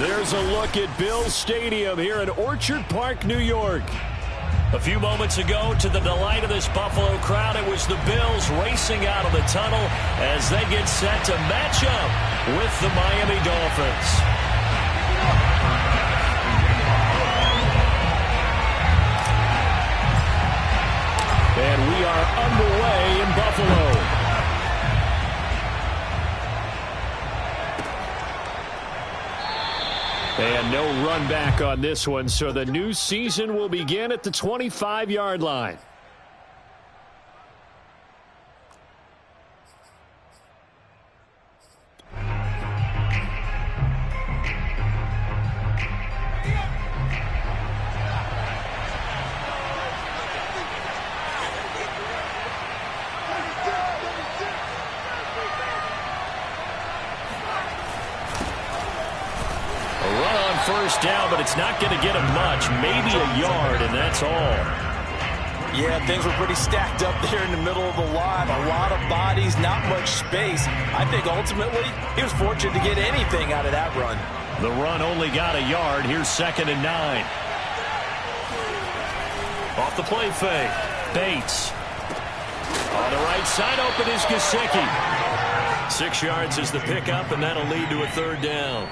There's a look at Bills Stadium here in Orchard Park, New York. A few moments ago, to the delight of this Buffalo crowd, it was the Bills racing out of the tunnel as they get set to match up with the Miami Dolphins. And we are underway in Buffalo. And no run back on this one, so the new season will begin at the 25-yard line. First down, but it's not going to get him much. Maybe a yard, and that's all. Yeah, things were pretty stacked up there in the middle of the line. A lot of bodies, not much space. I think ultimately he was fortunate to get anything out of that run. The run only got a yard. Here's 2nd and 9. Off the play fake. Bates. On the right side, open is Gesicki. 6 yards is the pickup, and that'll lead to a 3rd down.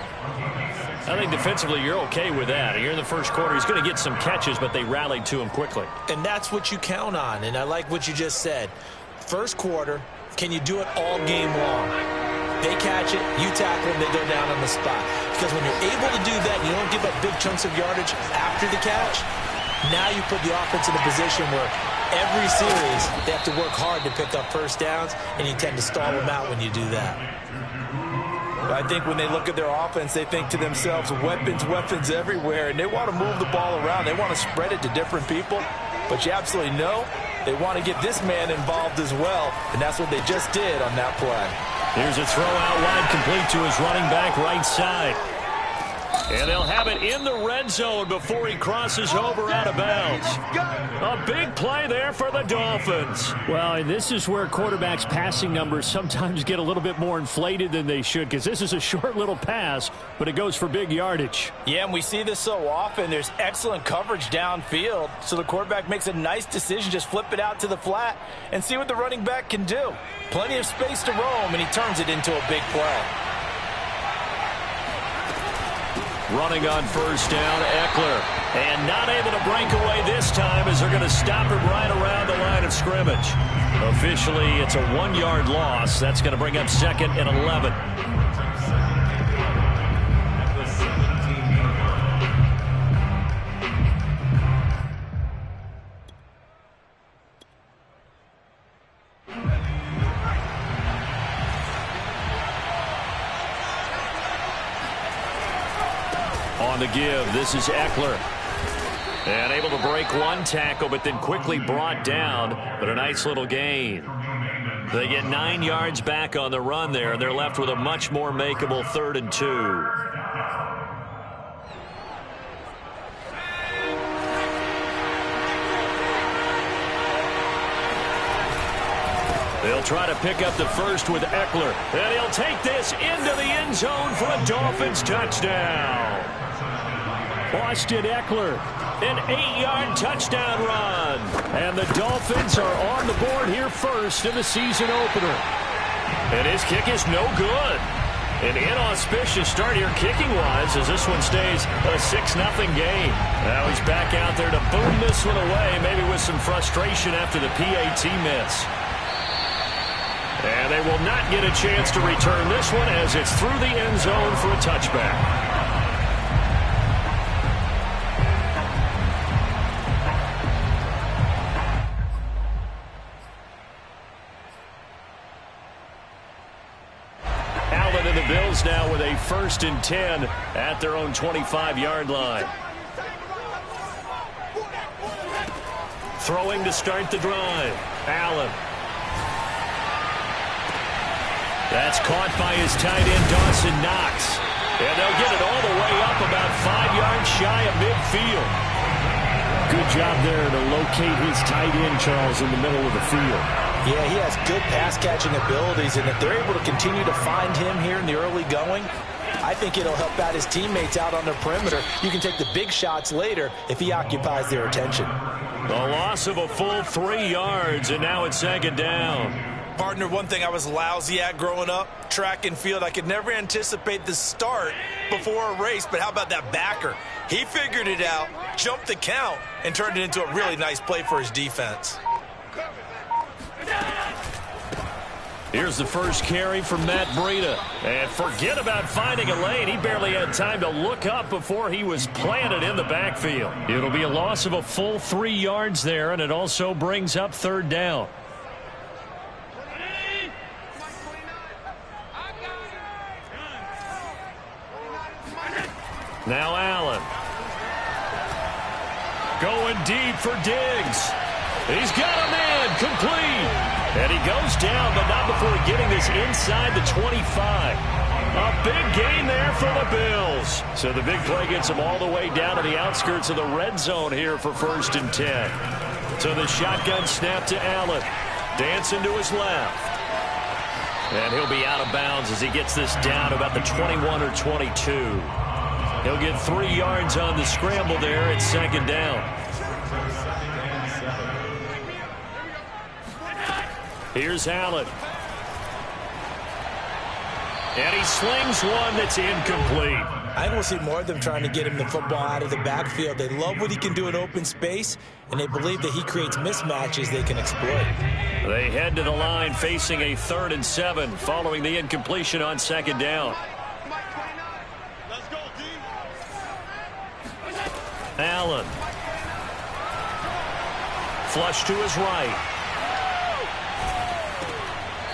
I think defensively you're okay with that. Here in the first quarter, he's going to get some catches, but they rallied to him quickly. And that's what you count on, and I like what you just said. First quarter, can you do it all game long? They catch it, you tackle them, they go down on the spot. Because when you're able to do that and you don't give up big chunks of yardage after the catch, now you put the offense in a position where every series they have to work hard to pick up first downs, and you tend to stall them out when you do that. I think when they look at their offense, they think to themselves, weapons everywhere, and they want to move the ball around. They want to spread it to different people, but you absolutely know they want to get this man involved as well, and that's what they just did on that play. Here's a throw out wide, complete to his running back right side. And they'll have it in the red zone before he crosses over out of bounds. A big play there for the Dolphins. Well, and this is where quarterbacks' passing numbers sometimes get a little bit more inflated than they should, because this is a short little pass, but it goes for big yardage. Yeah, and we see this so often. There's excellent coverage downfield, so the quarterback makes a nice decision. Just flip it out to the flat and see what the running back can do. Plenty of space to roam, and he turns it into a big play. Running on first down, Eckler. And not able to break away this time as they're going to stop him right around the line of scrimmage. Officially, it's a 1-yard loss. That's going to bring up 2nd and 11. On the give, this is Eckler. And able to break one tackle, but then quickly brought down. But a nice little gain. They get 9 yards back on the run there, and they're left with a much more makeable 3rd and 2. They'll try to pick up the first with Eckler. And he'll take this into the end zone for a Dolphins touchdown. Austin Eckler, an 8-yard touchdown run. And the Dolphins are on the board here first in the season opener. And his kick is no good. An inauspicious start here kicking-wise as this one stays a 6-0 game. Now he's back out there to boom this one away, maybe with some frustration after the PAT miss. And they will not get a chance to return this one as it's through the end zone for a touchback. Allen and the Bills now with a 1st and 10 at their own 25-yard line. Throwing to start the drive. Allen. That's caught by his tight end, Dawson Knox. And they'll get it all the way up about 5 yards shy of midfield. Good job there to locate his tight end, Charles, in the middle of the field. Yeah, he has good pass-catching abilities, and if they're able to continue to find him here in the early going, I think it'll help out his teammates out on the perimeter. You can take the big shots later if he occupies their attention. A loss of a full 3 yards, and now it's second down. Partner, one thing I was lousy at growing up, track and field, I could never anticipate the start before a race, but how about that backer? He figured it out, jumped the count, and turned it into a really nice play for his defense. Here's the first carry from Matt Breida. And forget about finding a lane. He barely had time to look up before he was planted in the backfield. It'll be a loss of a full 3 yards there, and it also brings up third down. Now Allen. Going deep for Diggs. He's got a man complete. And he goes down, but not before getting this inside the 25. A big gain there for the Bills. So the big play gets him all the way down to the outskirts of the red zone here for 1st and 10. So the shotgun snap to Allen. Dancing to his left. And he'll be out of bounds as he gets this down about the 21 or 22. He'll get 3 yards on the scramble there at second down. Here's Allen. And he slings one that's incomplete. I think we'll see more of them trying to get him the football out of the backfield. They love what he can do in open space, and they believe that he creates mismatches they can exploit. They head to the line facing a 3rd and 7 following the incompletion on second down. Allen. Flush to his right.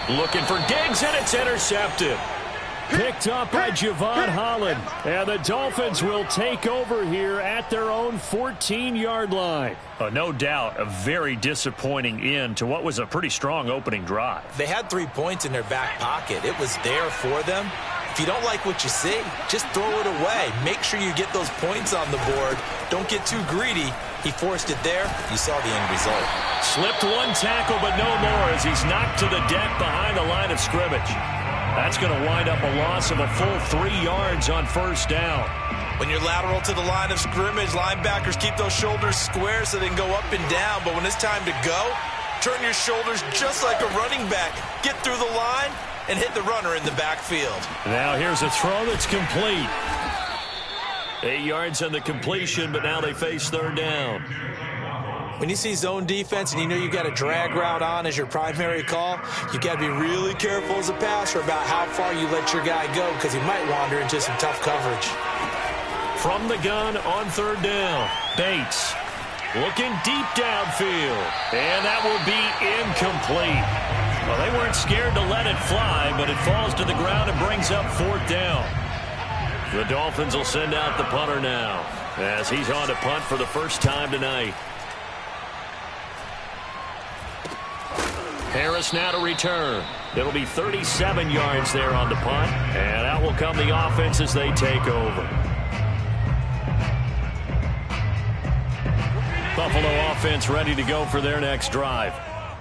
Looking for Diggs, and it's intercepted. Picked up by Javon Holland. And the Dolphins will take over here at their own 14-yard line. No doubt a very disappointing end to what was a pretty strong opening drive. They had 3 points in their back pocket. It was there for them. If you don't like what you see, just throw it away. Make sure you get those points on the board. Don't get too greedy. He forced it there. You saw the end result. Slipped one tackle, but no more as he's knocked to the deck behind the line of scrimmage. That's going to wind up a loss of a full 3 yards on 1st down. When you're lateral to the line of scrimmage, linebackers keep those shoulders square so they can go up and down. But when it's time to go, turn your shoulders just like a running back. Get through the line and hit the runner in the backfield. Now here's a throw that's complete. 8 yards on the completion, but now they face 3rd down. When you see zone defense and you know you've got a drag route on as your primary call, you've got to be really careful as a passer about how far you let your guy go because he might wander into some tough coverage. From the gun on 3rd down, Bates looking deep downfield, and that will be incomplete. Well, they weren't scared to let it fly, but it falls to the ground and brings up 4th down. The Dolphins will send out the punter now as he's on to punt for the first time tonight. Harris now to return. It'll be 37 yards there on the punt, and out will come the offense as they take over. Buffalo offense ready to go for their next drive.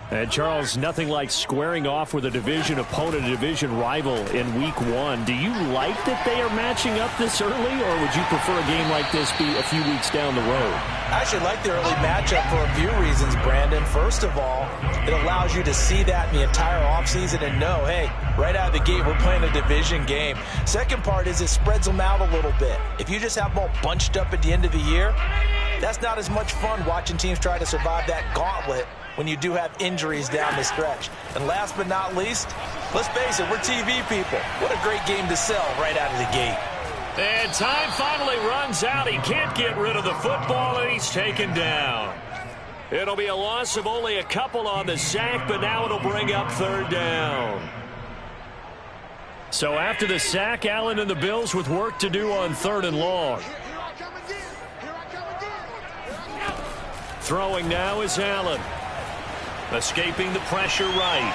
And Charles, nothing like squaring off with a division opponent, a division rival in week 1. Do you like that they are matching up this early, or would you prefer a game like this be a few weeks down the road? I actually like the early matchup for a few reasons, Brandon. First of all, it allows you to see that in the entire offseason and know, hey, right out of the gate, we're playing a division game. Second part is it spreads them out a little bit. If you just have them all bunched up at the end of the year, that's not as much fun watching teams try to survive that gauntlet when you do have injuries down the stretch. And last but not least, let's face it, we're TV people. What a great game to sell right out of the gate. And time finally runs out. He can't get rid of the football, and he's taken down. It'll be a loss of only a couple on the sack, but now it'll bring up 3rd down. So after the sack, Allen and the Bills with work to do on 3rd and long. Throwing now is Allen. Escaping the pressure right.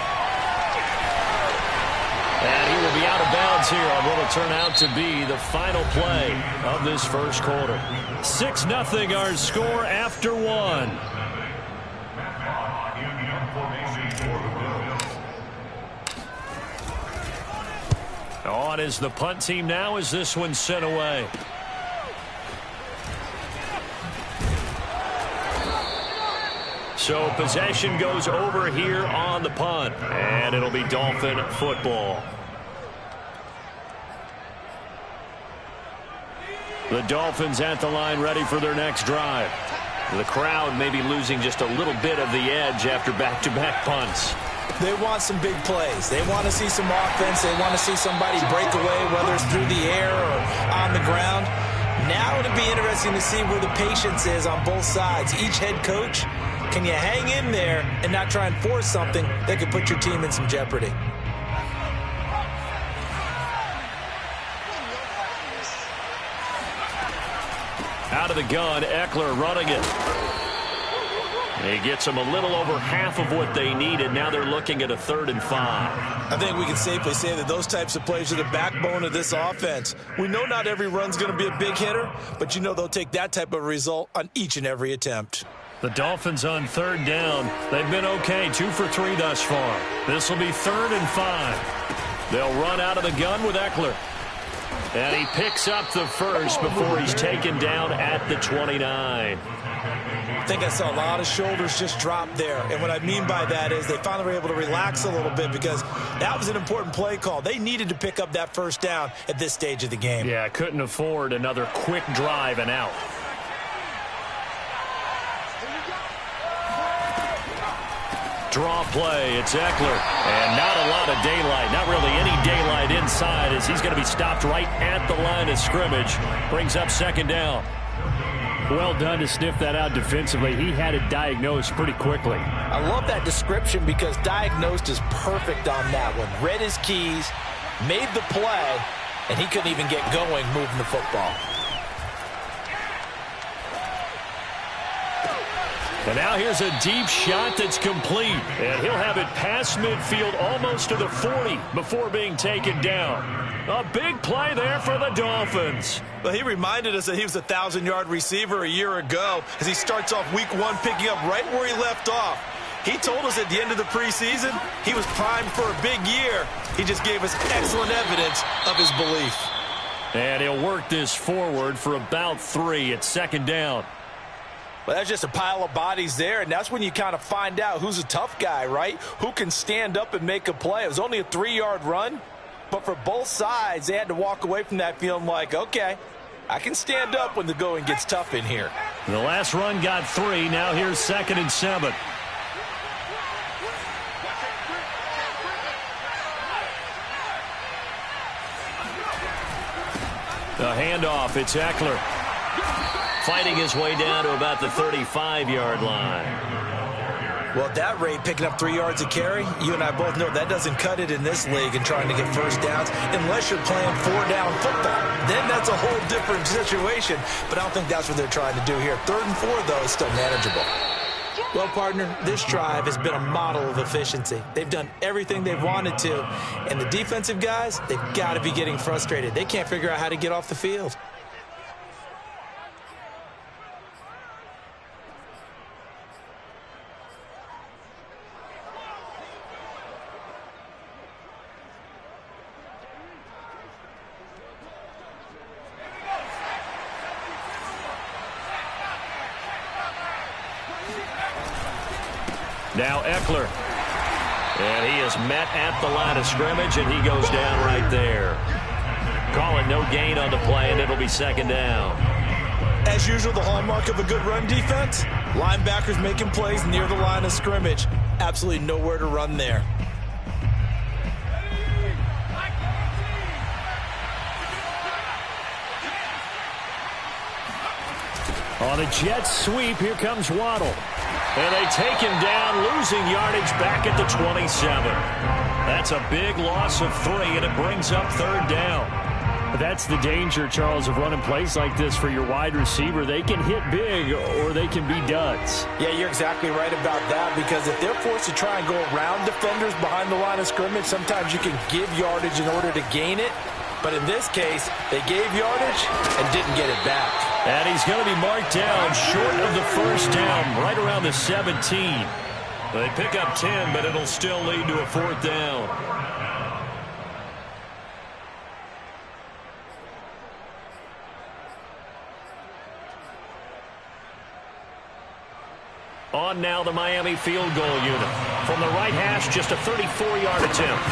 And he will be out of bounds here on what will turn out to be the final play of this first quarter. 6-0 our score after 1. On is the punt team now as this one's sent away. So possession goes over here on the punt, and it'll be Dolphin football. The Dolphins at the line ready for their next drive. The crowd may be losing just a little bit of the edge after back-to-back punts. They want some big plays. They want to see some offense. They want to see somebody break away, whether it's through the air or on the ground. Now it'll be interesting to see where the patience is on both sides. Each head coach, can you hang in there and not try and force something that could put your team in some jeopardy? Out of the gun, Eckler running it. He gets them a little over half of what they needed. Now they're looking at a 3rd and 5. I think we can safely say that those types of plays are the backbone of this offense. We know not every run's going to be a big hitter, but you know they'll take that type of result on each and every attempt. The Dolphins on 3rd down. They've been okay, 2 for 3 thus far. This will be 3rd and 5. They'll run out of the gun with Eckler. And he picks up the first before he's taken down at the 29. I think I saw a lot of shoulders just drop there. And what I mean by that is they finally were able to relax a little bit because that was an important play call. They needed to pick up that first down at this stage of the game. Yeah, couldn't afford another quick drive and out. Draw play, it's Eckler, and not a lot of daylight, not really any daylight inside as he's going to be stopped right at the line of scrimmage. Brings up 2nd down. Well done to sniff that out defensively. He had it diagnosed pretty quickly. I love that description because diagnosed is perfect on that one. Read his keys, made the play, and he couldn't even get going moving the football. And now here's a deep shot that's complete. And he'll have it past midfield almost to the 40 before being taken down. A big play there for the Dolphins. Well, he reminded us that he was a 1,000-yard receiver a year ago as he starts off week 1 picking up right where he left off. He told us at the end of the preseason he was primed for a big year. He just gave us excellent evidence of his belief. And he'll work this forward for about 3 at 2nd down. Well, that's just a pile of bodies there, and that's when you kind of find out who's a tough guy, right? Who can stand up and make a play. It was only a 3-yard run, but for both sides, they had to walk away from that feeling like, okay, I can stand up when the going gets tough in here. The last run got 3. Now here's 2nd and 7. The handoff, it's Eckler. Fighting his way down to about the 35-yard line. Well, at that rate, picking up 3 yards a carry, you and I both know that doesn't cut it in this league and trying to get first downs unless you're playing 4-down football. Then that's a whole different situation, but I don't think that's what they're trying to do here. 3rd and 4, though, is still manageable. Well, partner, this drive has been a model of efficiency. They've done everything they've wanted to, and the defensive guys, they've got to be getting frustrated. They can't figure out how to get off the field. Now Eckler. And he is met at the line of scrimmage, and he goes down right there. Calling no gain on the play, and it'll be 2nd down. As usual, the hallmark of a good run defense, linebackers making plays near the line of scrimmage. Absolutely nowhere to run there. On a jet sweep, here comes Waddle. And they take him down, losing yardage back at the 27. That's a big loss of 3, and it brings up 3rd down. That's the danger, Charles, of running plays like this for your wide receiver. They can hit big or they can be duds. Yeah, you're exactly right about that, because if they're forced to try and go around defenders behind the line of scrimmage, sometimes you can give yardage in order to gain it. But in this case, they gave yardage and didn't get it back. And he's going to be marked down short of the first down, right around the 17. They pick up 10, but it'll still lead to a 4th down. On now the Miami field goal unit. From the right hash, just a 34-yard attempt.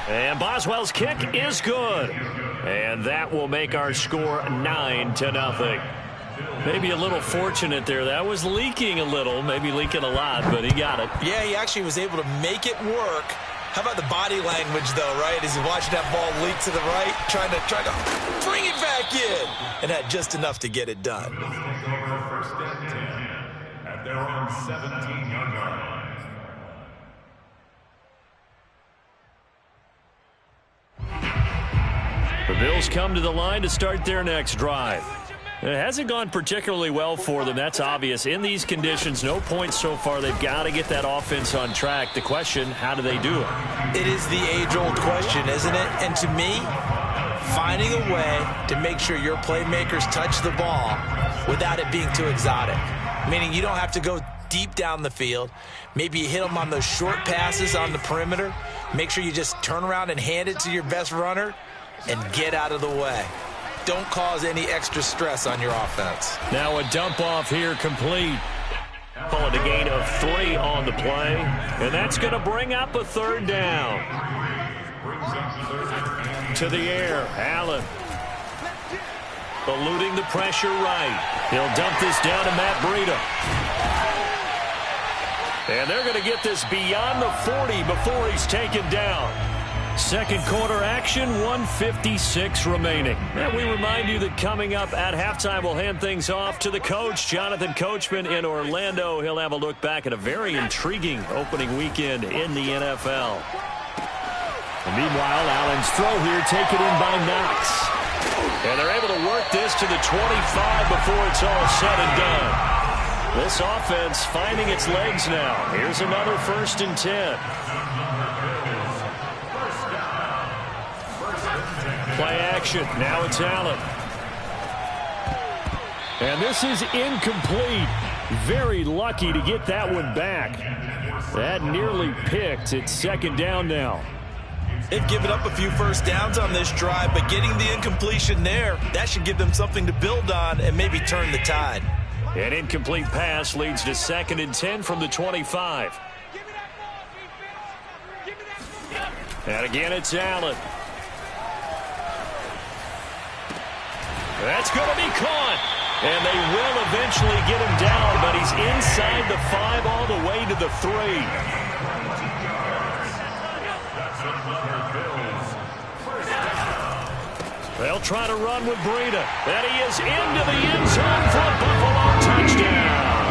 And Boswell's kick is good. And that will make our score 9-0. Maybe a little fortunate there. That was leaking a little, maybe leaking a lot, but he got it. Yeah, he actually was able to make it work. How about the body language, though, right? As he's watching that ball leak to the right, trying to bring it back in, and had just enough to get it done. First and 10 at their own 17-yard line. The Bills come to the line to start their next drive. It hasn't gone particularly well for them. That's obvious. In these conditions, no points so far. They've got to get that offense on track. The question, how do they do it? It is the age-old question, isn't it? And to me, finding a way to make sure your playmakers touch the ball without it being too exotic. Meaning you don't have to go deep down the field. Maybe you hit them on those short passes on the perimeter. Make sure you just turn around and hand it to your best runner and get out of the way. Don't cause any extra stress on your offense. Now a dump off here complete. Call it a gain of 3 on the play. And that's going to bring up a third down. To the air, Allen. Eluding the pressure right. He'll dump this down to Matt Breida. And they're going to get this beyond the 40 before he's taken down. Second quarter action, 1:56 remaining. And we remind you that coming up at halftime, we'll hand things off to the coach, Jonathan Coachman in Orlando. He'll have a look back at a very intriguing opening weekend in the NFL. And meanwhile, Allen's throw here taken in by Knox. And they're able to work this to the 25 before it's all said and done. This offense finding its legs now. Here's another 1st and 10. Play action. Now it's Allen. And this is incomplete. Very lucky to get that one back. That nearly picked. It's 2nd down now. They've given up a few first downs on this drive, but getting the incompletion there, that should give them something to build on and maybe turn the tide. An incomplete pass leads to 2nd and 10 from the 25. And again, it's Allen. That's going to be caught. And they will eventually get him down, but he's inside the 5 all the way to the 3. They'll try to run with Breida. And he is into the end zone for a Buffalo touchdown.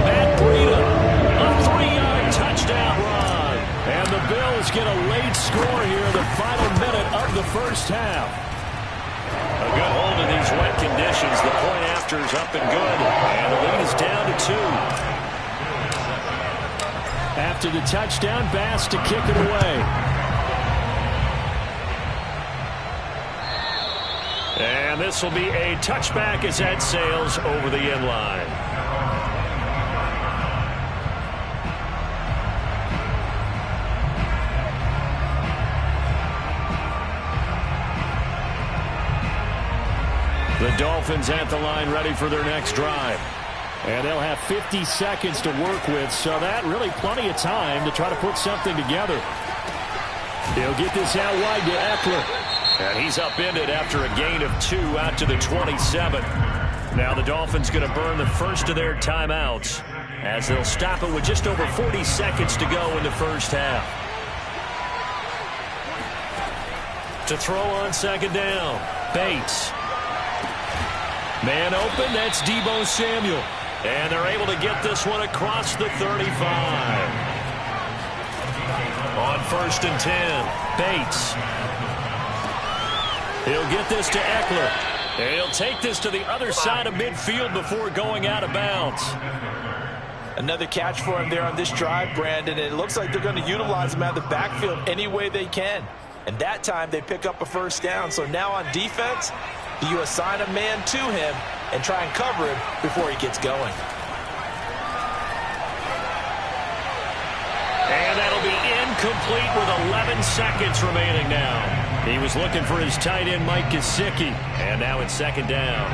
Matt Breida, a 3-yard touchdown run. And the Bills get a late score here in the final minute of the first half. A good hold in these wet conditions. The point after is up and good. And the lead is down to 2. After the touchdown, Bass to kick it away. And this will be a touchback as that sails over the end line. The Dolphins at the line ready for their next drive. And they'll have 50 seconds to work with, so that really plenty of time to try to put something together. He'll get this out wide to Eckler. And he's upended after a gain of 2 out to the 27. Now the Dolphins going to burn the first of their timeouts as they'll stop it with just over 40 seconds to go in the first half. To throw on 2nd down, Bates. Man open, that's Deebo Samuel. And they're able to get this one across the 35. On 1st and 10, Bates. He'll get this to Eckler. And he'll take this to the other side of midfield before going out of bounds. Another catch for him there on this drive, Brandon. And it looks like they're going to utilize him out of the backfield any way they can. And that time they pick up a 1st down. So now on defense, you assign a man to him and try and cover him before he gets going. And that'll be incomplete with 11 seconds remaining now. He was looking for his tight end, Mike Gesicki. And now it's 2nd down.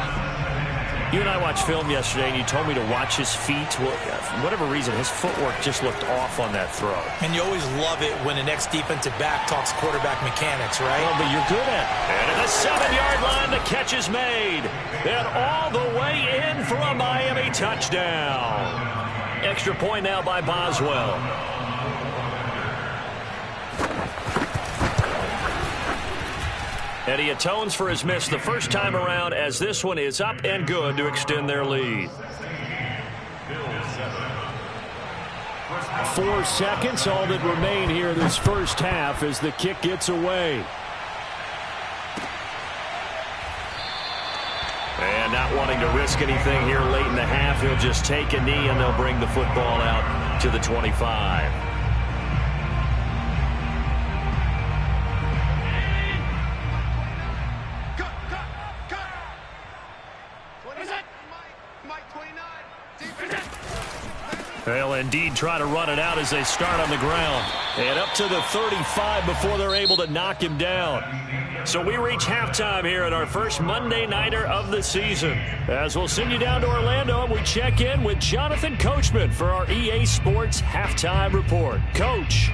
You and I watched film yesterday, and you told me to watch his feet. Well, for whatever reason, his footwork just looked off on that throw. And you always love it when the next defensive back talks quarterback mechanics, right? Well, but you're good at it. And at the 7-yard line, the catch is made. And all the way in for a Miami touchdown. Extra point now by Boswell. And he atones for his miss the first time around, as this one is up and good to extend their lead. 4 seconds, all that remain here this first half as the kick gets away. And not wanting to risk anything here late in the half, he'll just take a knee and they'll bring the football out to the 25. They'll indeed try to run it out as they start on the ground. And up to the 35 before they're able to knock him down. So we reach halftime here at our first Monday Nighter of the season. As we'll send you down to Orlando and we check in with Jonathan Coachman for our EA Sports Halftime Report. Coach.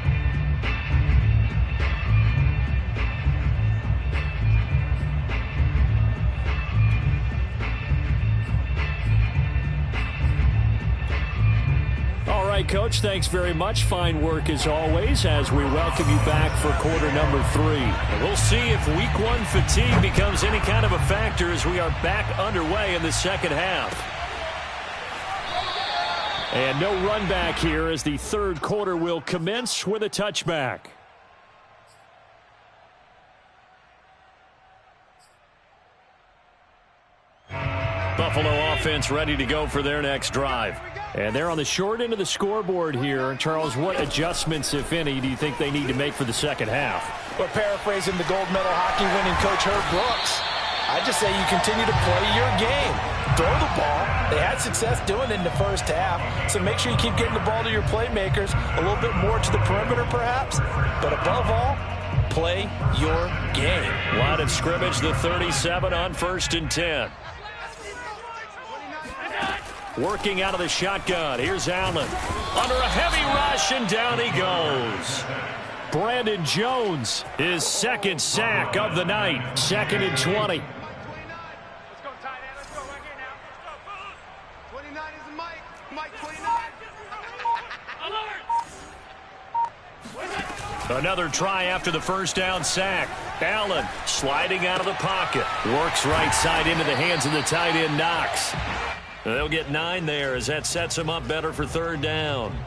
All right, Coach, thanks very much. Fine work as always as we welcome you back for quarter number 3. And we'll see if week 1 fatigue becomes any kind of a factor as we are back underway in the second half. And no run back here as the third quarter will commence with a touchback. Buffalo offense ready to go for their next drive. And they're on the short end of the scoreboard here. Charles, what adjustments, if any, do you think they need to make for the second half? Well, paraphrasing the gold medal hockey winning coach Herb Brooks, I just say you continue to play your game. Throw the ball. They had success doing it in the first half, so make sure you keep getting the ball to your playmakers, a little bit more to the perimeter perhaps, but above all, play your game. Line of scrimmage, the 37 on 1st and 10. Working out of the shotgun. Here's Allen. Under a heavy rush, and down he goes. Brandon Jones, his second sack of the night. 2nd and 20. Let's go, tight end. Let's go right here now. Let's go. 29 is Mike. Mike 29. Another try after the first down sack. Allen sliding out of the pocket. Works right side into the hands of the tight end Knox. They'll get 9 there as that sets him up better for 3rd down.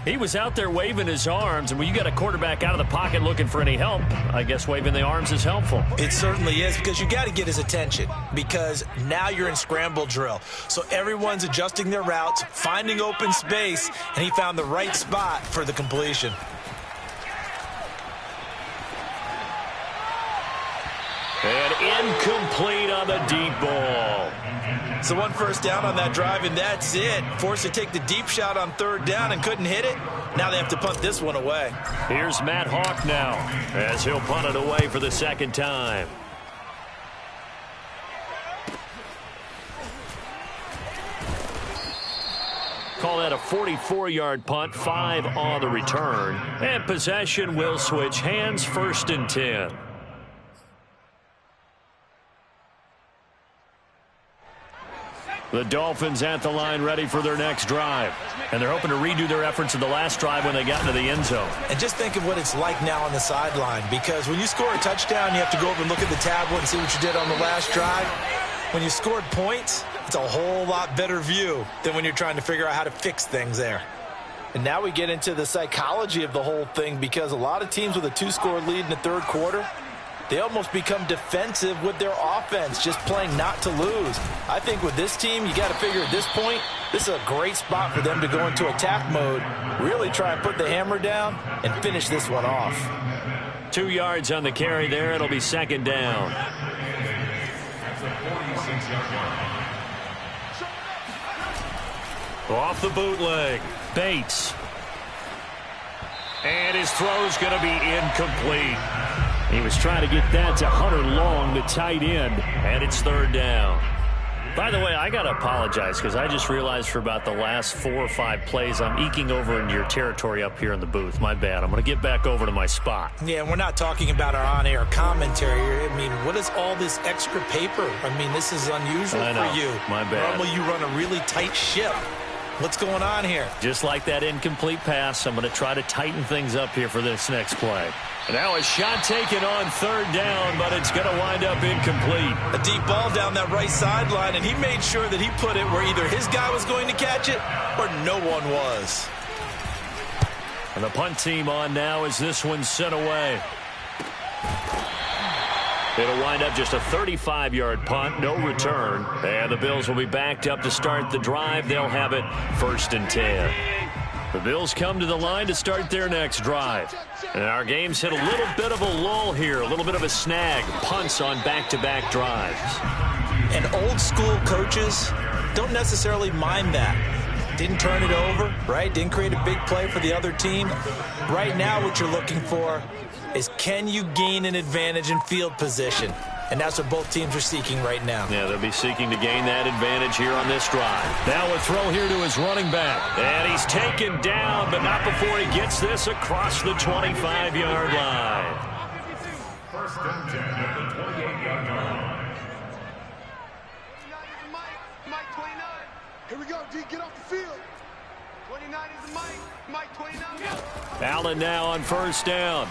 He was out there waving his arms, and when you got a quarterback out of the pocket looking for any help, I guess waving the arms is helpful. It certainly is, because you got to get his attention, because now you're in scramble drill. So everyone's adjusting their routes, finding open space, and he found the right spot for the completion. And incomplete on the deep ball. So 1 first down on that drive, and that's it. Forced to take the deep shot on 3rd down and couldn't hit it. Now they have to punt this one away. Here's Matt Hawk now as he'll punt it away for the 2nd time. Call that a 44-yard punt, 5 on the return. And possession will switch hands, 1st and 10. The Dolphins at the line ready for their next drive. And they're hoping to redo their efforts in the last drive when they got into the end zone. And just think of what it's like now on the sideline, because when you score a touchdown, you have to go over and look at the tablet and see what you did on the last drive. When you scored points, it's a whole lot better view than when you're trying to figure out how to fix things there. And now we get into the psychology of the whole thing, because a lot of teams with a 2-score lead in the 3rd quarter, they almost become defensive with their offense, just playing not to lose. I think with this team, you got to figure at this point, this is a great spot for them to go into attack mode, really try and put the hammer down and finish this one off. 2 yards on the carry there. It'll be 2nd down. Off the bootleg. Bates. And his throw's going to be incomplete. He was trying to get that to Hunter Long, the tight end, and it's 3rd down. By the way, I got to apologize because I just realized for about the last 4 or 5 plays, I'm eking over into your territory up here in the booth. My bad. I'm going to get back over to my spot. Yeah, we're not talking about our on-air commentary here. I mean, what is all this extra paper? I mean, this is unusual for you. My bad. Normally you run a really tight ship. What's going on here? Just like that incomplete pass, I'm going to try to tighten things up here for this next play. And now a shot taken on 3rd down, but it's going to wind up incomplete. A deep ball down that right sideline, and he made sure that he put it where either his guy was going to catch it or no one was. And the punt team on now as this one's sent away. It'll wind up just a 35-yard punt, no return. And the Bills will be backed up to start the drive. They'll have it 1st and 10. The Bills come to the line to start their next drive. And our game's hit a little bit of a lull here, a little bit of a snag. Punts on back-to-back drives. And old-school coaches don't necessarily mind that. Didn't turn it over, right? Didn't create a big play for the other team. Right now what you're looking for is can you gain an advantage in field position? And that's what both teams are seeking right now. Yeah, they'll be seeking to gain that advantage here on this drive. Now a throw here to his running back. And he's taken down, but not before he gets this across the 25-yard line. 1st and 10 at the 28-yard line. 29 is a Mike 29. Here we go, D, get off the field. 29 is a Mike 29. Allen now on 1st down.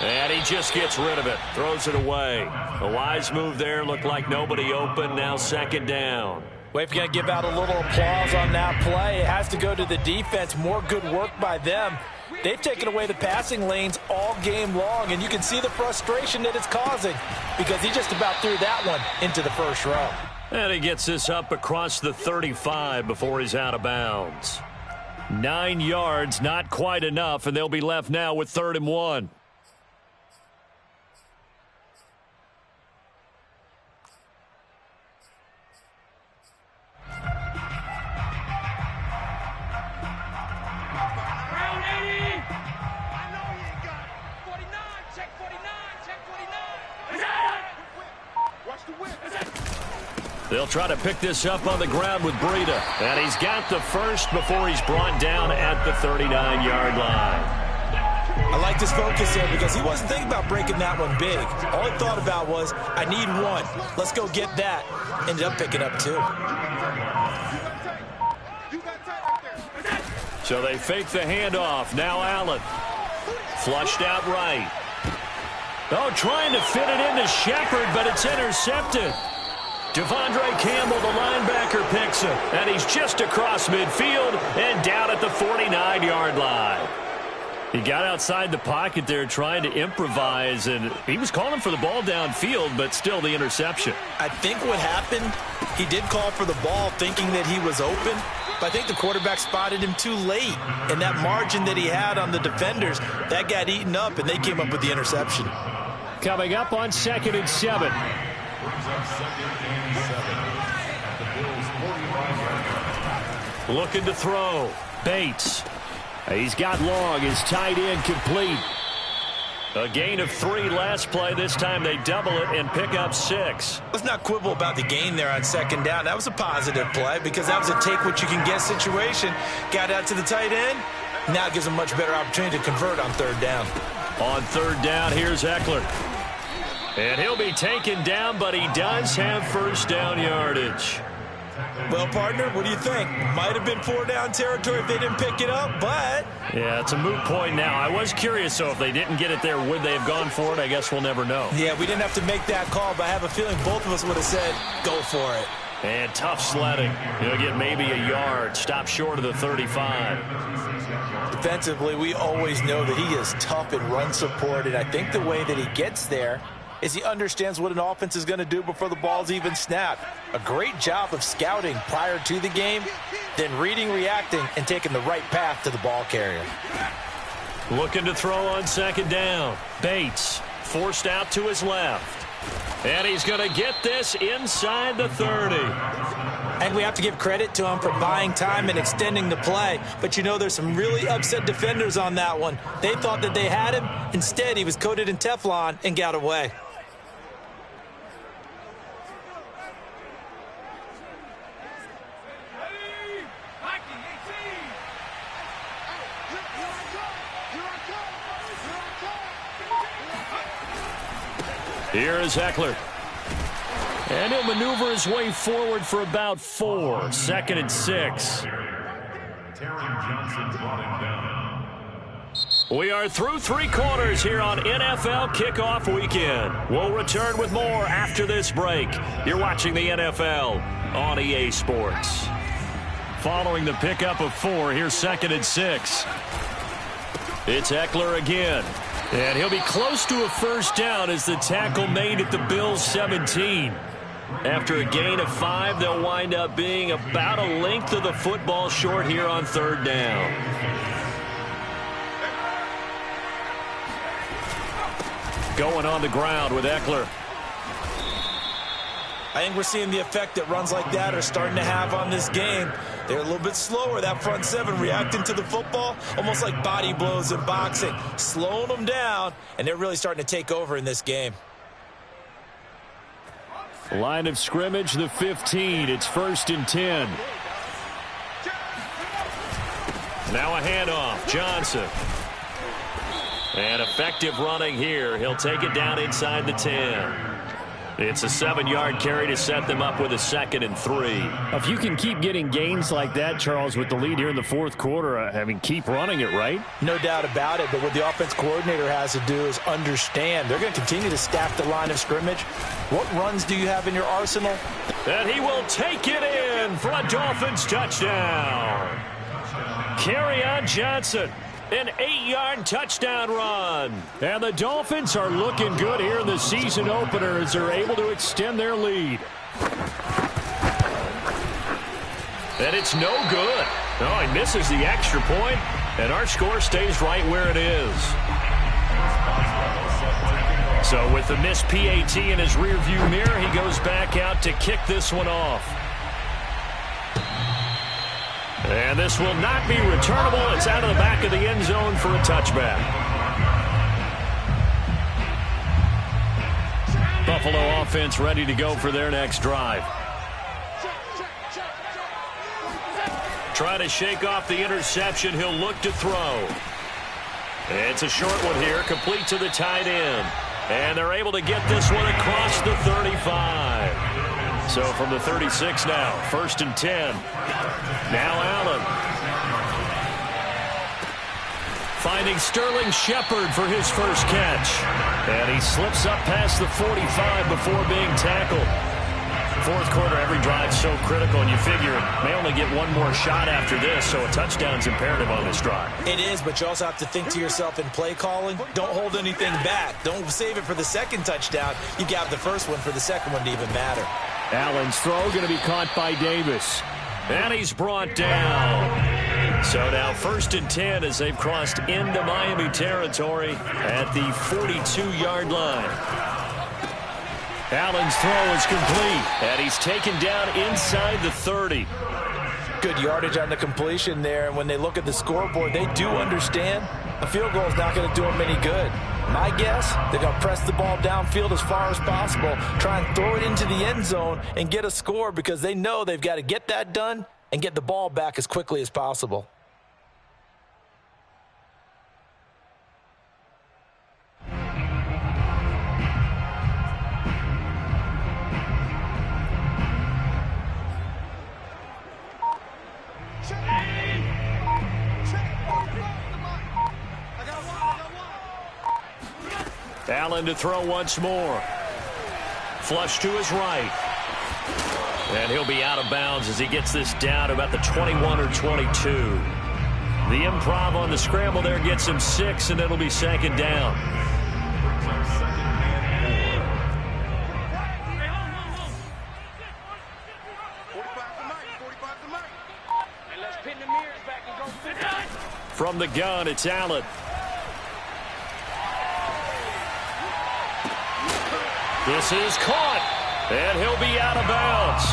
And he just gets rid of it, throws it away. A wise move there, looked like nobody open, now 2nd down. We're going to give out a little applause on that play. It has to go to the defense. More good work by them. They've taken away the passing lanes all game long, and you can see the frustration that it's causing because he just about threw that one into the 1st row. And he gets this up across the 35 before he's out of bounds. 9 yards, not quite enough, and they'll be left now with 3rd and 1. They'll try to pick this up on the ground with Breida. And he's got the 1st before he's brought down at the 39-yard line. I like this focus here because he wasn't thinking about breaking that one big. All he thought about was, I need 1. Let's go get that. Ended up picking up 2. So they fake the handoff. Now Allen. Flushed out right. Oh, trying to fit it into Shepard, but it's intercepted. Devondre Campbell, the linebacker, picks him. And he's just across midfield and down at the 49-yard line. He got outside the pocket there trying to improvise, and he was calling for the ball downfield, but still the interception. I think what happened, he did call for the ball thinking that he was open, but I think the quarterback spotted him too late. And that margin that he had on the defenders, that got eaten up, and they came up with the interception. Coming up on 2nd and 7. Looking to throw. Bates. He's got long. His tight end complete. A gain of 3 last play. This time they double it and pick up 6. Let's not quibble about the gain there on 2nd down. That was a positive play because that was a take-what-you-can-get situation. Got out to the tight end. Now it gives him a much better opportunity to convert on 3rd down. On 3rd down, here's Eckler. And he'll be taken down, but he does have 1st down yardage. Well, partner, what do you think? Might have been 4-down territory if they didn't pick it up, but... Yeah, it's a moot point now. I was curious, so if they didn't get it there, would they have gone for it? I guess we'll never know. Yeah, we didn't have to make that call, but I have a feeling both of us would have said, go for it. And tough sledding. He'll get maybe a yard. Stop short of the 35. Defensively, we always know that he is tough in run support, and I think the way that he gets there is he understands what an offense is going to do before the ball's even snapped. A great job of scouting prior to the game, then reading, reacting, and taking the right path to the ball carrier. Looking to throw on 2nd down. Bates forced out to his left. And he's going to get this inside the 30. And we have to give credit to him for buying time and extending the play. But you know there's some really upset defenders on that one. They thought that they had him. Instead, he was coated in Teflon and got away. Here is Eckler. And he'll maneuver his way forward for about 4. 2nd and 6. Johnson brought him down. We are through 3 quarters here on NFL Kickoff Weekend. We'll return with more after this break. You're watching the NFL on EA Sports. Following the pickup of 4, here's 2nd and 6. It's Eckler again. And he'll be close to a first down as the tackle made at the Bills' 17. After a gain of 5, they'll wind up being about a length of the football short here on 3rd down. Going on the ground with Eckler. I think we're seeing the effect that runs like that are starting to have on this game. They're a little bit slower, that front 7, reacting to the football, almost like body blows in boxing, slowing them down, and they're really starting to take over in this game. Line of scrimmage, the 15. It's 1st and 10. Now a handoff. Johnson. And effective running here. He'll take it down inside the 10. It's a 7-yard carry to set them up with a 2nd and 3. If you can keep getting gains like that, Charles, with the lead here in the 4th quarter, I mean, keep running it, right? No doubt about it, but what the offense coordinator has to do is understand. They're going to continue to stack the line of scrimmage. What runs do you have in your arsenal? And he will take it in for a Dolphins touchdown. Kerryon Johnson. An 8-yard touchdown run. And the Dolphins are looking good here in the season opener as they're able to extend their lead. And it's no good. Oh, he misses the extra point, and our score stays right where it is. So with the missed PAT in his rearview mirror, he goes back out to kick this one off. And this will not be returnable. It's out of the back of the end zone for a touchback. Buffalo offense ready to go for their next drive. Try to shake off the interception. He'll look to throw. It's a short one here, complete to the tight end. And they're able to get this one across the 35. So from the 36 now, 1st and 10. Now Allen. Finding Sterling Shepard for his first catch. And he slips up past the 45 before being tackled. 4th quarter, every drive's so critical, and you figure it may only get one more shot after this, so a touchdown's imperative on this drive. It is, but you also have to think to yourself in play calling, don't hold anything back. Don't save it for the second touchdown. You got the first one for the second one to even matter. Allen's throw going to be caught by Davis. And he's brought down. So now 1st and 10 as they've crossed into Miami territory at the 42-yard line. Allen's throw is complete, and he's taken down inside the 30. Good yardage on the completion there, and when they look at the scoreboard, they do understand a field goal is not going to do them any good. My guess, they're going to press the ball downfield as far as possible, try and throw it into the end zone and get a score because they know they've got to get that done and get the ball back as quickly as possible. Allen to throw once more. Flush to his right. And he'll be out of bounds as he gets this down to about the 21 or 22. The improv on the scramble there gets him 6, and it'll be 2nd down. From the gun, it's Allen. This is caught, and he'll be out of bounds.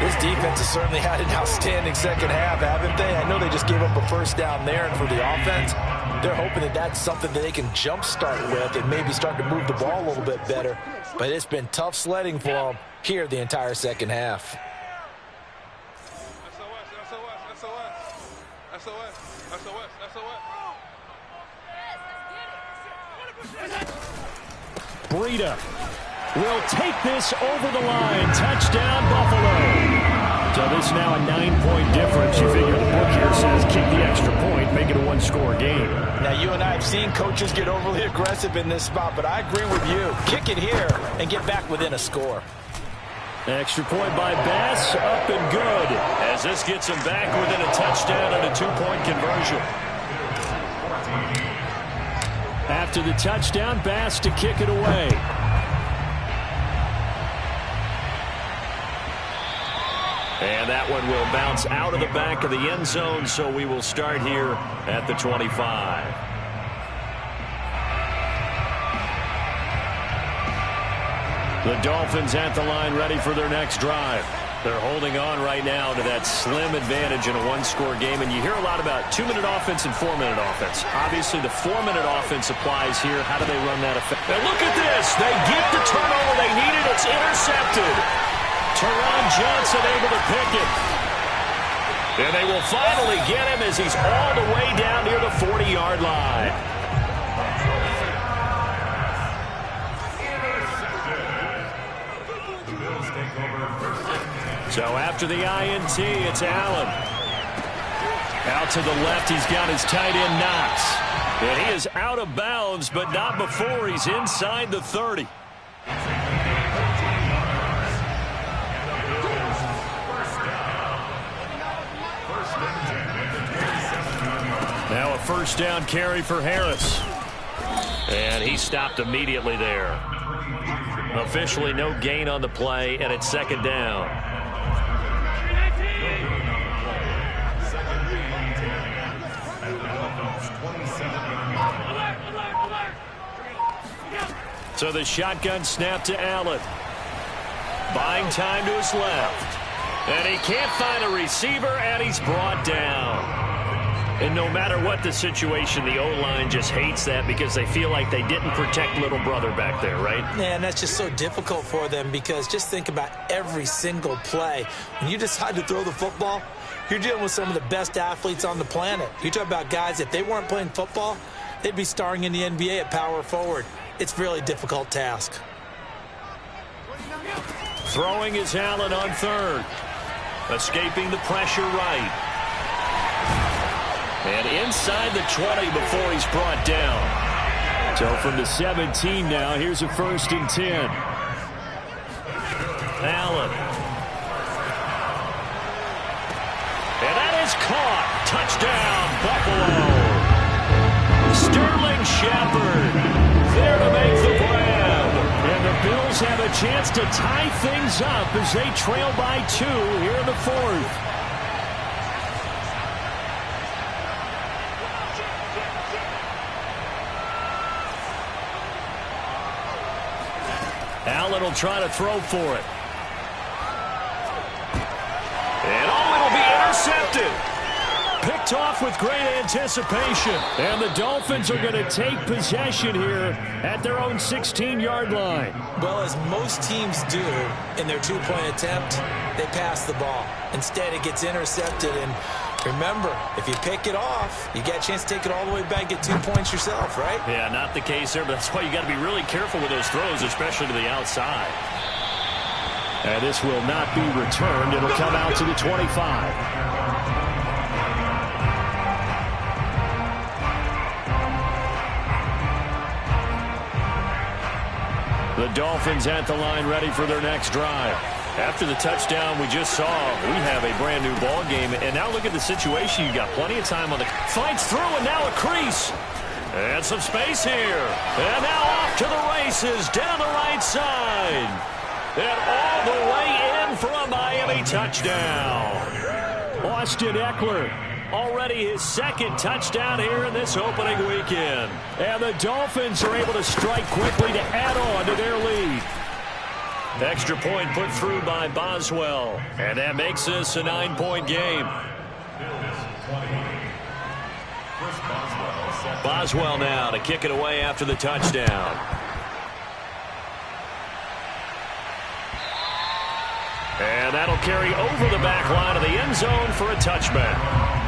This defense has certainly had an outstanding second half, haven't they? I know they just gave up a first down there, and for the offense, they're hoping that that's something that they can jumpstart with and maybe start to move the ball a little bit better. But it's been tough sledding for them here the entire second half. Breida will take this over the line. Touchdown, Buffalo. So this is now a 9-point difference. You figure the book here says kick the extra point, make it a one-score game. Now, you and I have seen coaches get overly aggressive in this spot, but I agree with you. Kick it here and get back within a score. Extra point by Bass, up and good. As this gets him back within a touchdown and a 2-point conversion. After the touchdown, Bass to kick it away. And that one will bounce out of the back of the end zone, so we will start here at the 25. The Dolphins at the line, ready for their next drive. They're holding on right now to that slim advantage in a one-score game, and you hear a lot about 2-minute offense and 4-minute offense. Obviously, the 4-minute offense applies here. How do they run that effect? And look at this. They get the turnover they needed. It's intercepted. Teron Johnson able to pick it. And they will finally get him as he's all the way down near the 40-yard line. So after the INT, it's Allen. Out to the left, he's got his tight end Knox. And he is out of bounds, but not before he's inside the 30. Now a first down carry for Harris. And he stopped immediately there. Officially no gain on the play, and it's second down. So the shotgun snap to Allen. Buying time to his left. And he can't find a receiver, and he's brought down. And no matter what the situation, the O-line just hates that because they feel like they didn't protect little brother back there, right? Yeah, and that's just so difficult for them because just think about every single play. When you decide to throw the football, you're dealing with some of the best athletes on the planet. You talk about guys, if they weren't playing football, they'd be starring in the NBA at power forward. It's a really difficult task. Throwing is Allen on third. Escaping the pressure right. And inside the 20 before he's brought down. So from the 17 now, here's a 1st and 10. Allen. And that is caught. Touchdown, Buffalo. Sterling Shepard there to make the grab. And the Bills have a chance to tie things up as they trail by 2 here in the 4th. Allen will try to throw for it. And it'll be intercepted. Picked off with great anticipation. And the Dolphins are going to take possession here at their own 16-yard line. Well, as most teams do in their 2-point attempt, they pass the ball. Instead, it gets intercepted. And remember, if you pick it off, you get a chance to take it all the way back, get 2 points yourself, right? Yeah, not the case there, but that's why you got to be really careful with those throws, especially to the outside. And this will not be returned. It'll come out to the 25. The Dolphins at the line, ready for their next drive. After the touchdown we just saw, we have a brand new ball game. And now look at the situation. You got plenty of time on the fights through, and now a crease. And some space here. And now off to the races down the right side. And all the way in for a Miami touchdown. Austin Eckler. Already his 2nd touchdown here in this opening weekend. And the Dolphins are able to strike quickly to add on to their lead. Extra point put through by Boswell. And that makes this a 9-point game. Boswell now to kick it away after the touchdown. And that'll carry over the back line of the end zone for a touchback.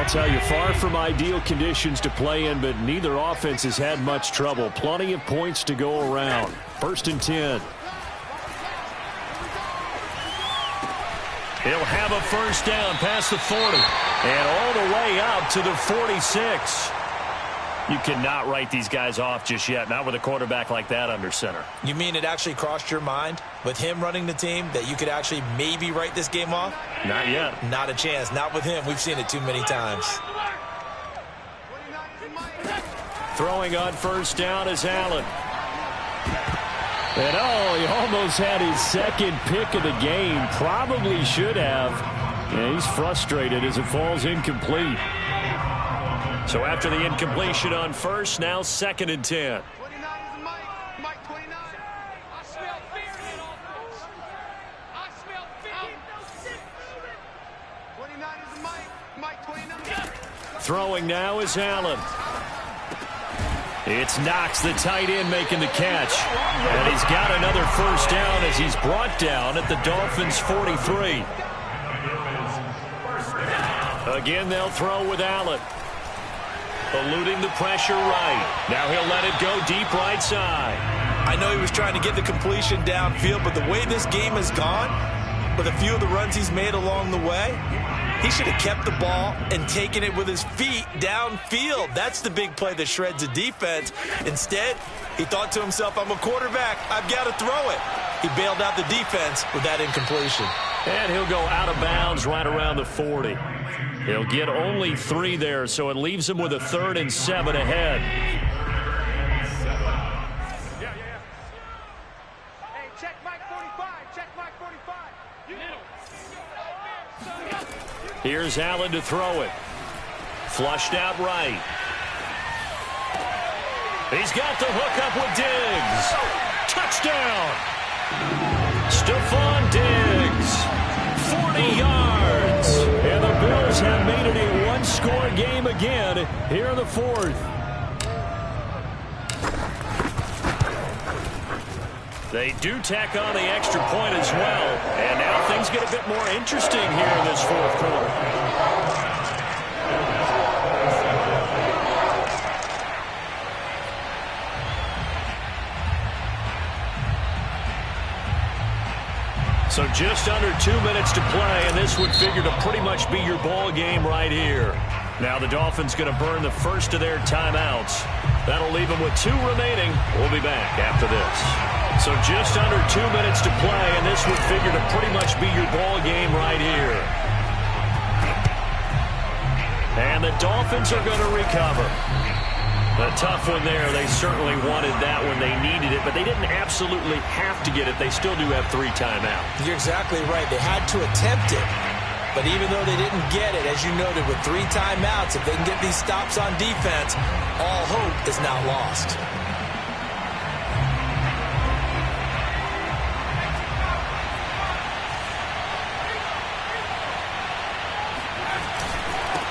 I'll tell you, far from ideal conditions to play in, but neither offense has had much trouble. Plenty of points to go around. 1st and 10. He'll have a first down past the 40 and all the way out to the 46. You cannot write these guys off just yet, not with a quarterback like that under center. You mean it actually crossed your mind with him running the team that you could actually maybe write this game off? Not yet. Not a chance. Not with him. We've seen it too many times. Throwing on first down is Allen. And he almost had his second pick of the game. Probably should have. Yeah, he's frustrated as it falls incomplete. So after the incompletion on first, now 2nd and 10. 29 is the Mike 29. I smell fear in that offense. I smell fear. 29 is the Mike 29. Throwing now is Allen. It's Knox, the tight end, making the catch. And he's got another first down as he's brought down at the Dolphins' 43. Again, they'll throw with Allen. Eluding the pressure right. Now he'll let it go deep right side. I know he was trying to get the completion downfield, but the way this game has gone, with a few of the runs he's made along the way, he should have kept the ball and taken it with his feet downfield. That's the big play that shreds a defense. Instead, he thought to himself, I'm a quarterback. I've got to throw it. He bailed out the defense with that incompletion. And he'll go out of bounds right around the 40. He'll get only 3 there, so it leaves him with a 3rd and 7 ahead. Hey, check Mike 45. Check Mike 45. Here's Allen to throw it. Flushed out right. He's got the hook up with Diggs. Touchdown! Stephon Diggs. 40 yards. And the Bills have made it a one-score game again here in the 4th. They do tack on the extra point as well. And now things get a bit more interesting here in this 4th quarter. So just under 2 minutes to play, and this would figure to pretty much be your ball game right here. Now the Dolphins going to burn the first of their timeouts. That'll leave them with 2 remaining. We'll be back after this. So just under 2 minutes to play, and this would figure to pretty much be your ball game right here. And the Dolphins are going to recover. A tough one there. They certainly wanted that when they needed it, but they didn't absolutely have to get it. They still do have 3 timeouts. You're exactly right. They had to attempt it. But even though they didn't get it, as you noted, with 3 timeouts, if they can get these stops on defense, all hope is not lost.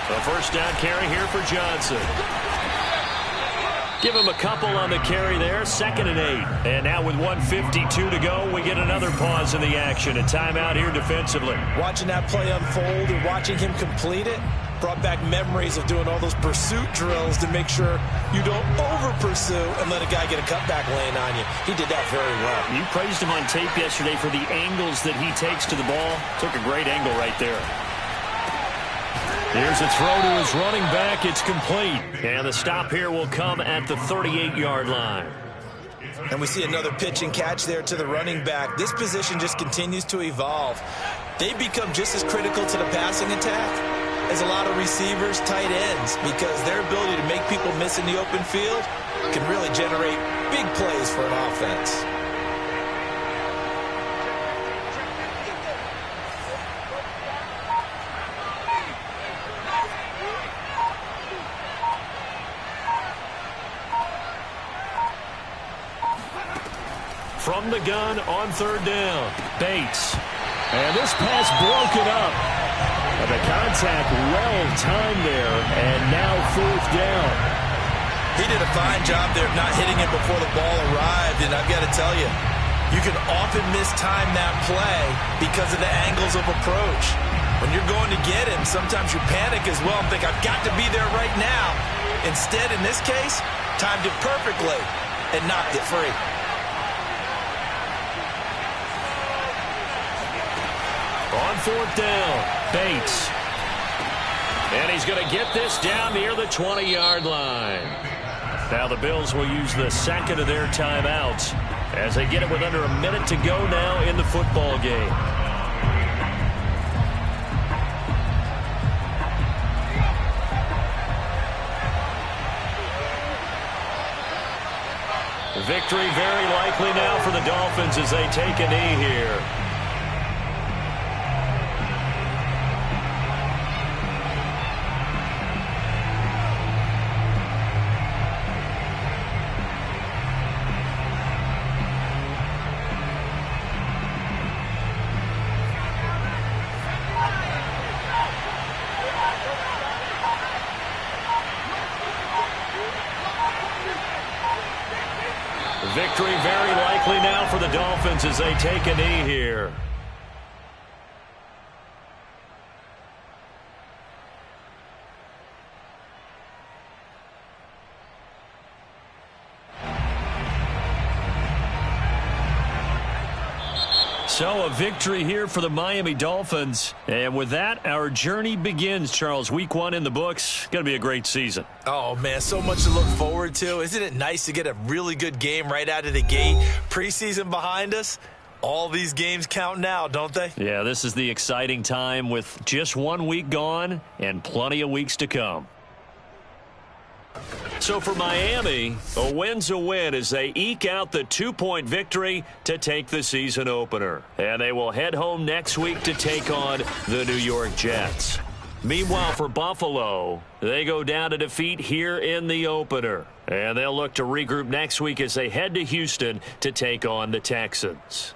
A first down carry here for Johnson. Give him a couple on the carry there. 2nd and 8. And now with 1:52 to go, we get another pause in the action. A timeout here defensively. Watching that play unfold and watching him complete it brought back memories of doing all those pursuit drills to make sure you don't over-pursue and let a guy get a cutback lane on you. He did that very well. You praised him on tape yesterday for the angles that he takes to the ball. Took a great angle right there. Here's a throw to his running back. It's complete. And the stop here will come at the 38-yard line. And we see another pitch and catch there to the running back. This position just continues to evolve. They become just as critical to the passing attack as a lot of receivers, tight ends, because their ability to make people miss in the open field can really generate big plays for an offense. From the gun on 3rd down, Bates. And this pass broken up. And the contact well timed there, and now 4th down. He did a fine job there of not hitting it before the ball arrived, and I've got to tell you, you can often mistime that play because of the angles of approach. When you're going to get him, sometimes you panic as well and think, I've got to be there right now. Instead, in this case, timed it perfectly and knocked it free. On fourth down, Bates. And he's going to get this down near the 20-yard line. Now the Bills will use the second of their timeouts as they get it with under a minute to go now in the football game. Victory very likely now for the Dolphins as they take a knee here. Victory very likely now for the Dolphins as they take a knee here. So a victory here for the Miami Dolphins. And with that, our journey begins, Charles. Week 1 in the books. Going to be a great season. Oh, man, so much to look forward to. Isn't it nice to get a really good game right out of the gate? Preseason behind us. All these games count now, don't they? Yeah, this is the exciting time with just 1 week gone and plenty of weeks to come. So for Miami, a win's a win as they eke out the 2-point victory to take the season opener. And they will head home next week to take on the New York Jets. Meanwhile, for Buffalo, they go down to defeat here in the opener. And they'll look to regroup next week as they head to Houston to take on the Texans.